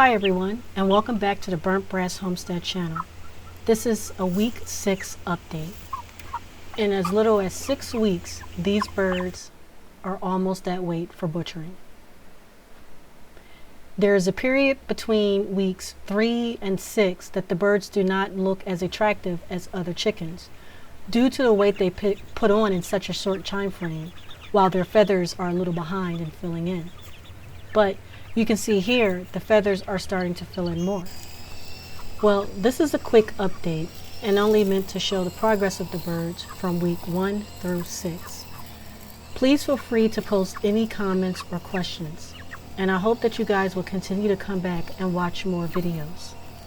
Hi everyone, and welcome back to the Burnt Brass Homestead channel. This is a week 6 update. In as little as 6 weeks, these birds are almost at weight for butchering. There is a period between weeks 3 and 6 that the birds do not look as attractive as other chickens, due to the weight they put on in such a short time frame, while their feathers are a little behind in filling in. But you can see here the feathers are starting to fill in more. Well, this is a quick update and only meant to show the progress of the birds from week 1 through 6. Please feel free to post any comments or questions, and I hope that you guys will continue to come back and watch more videos.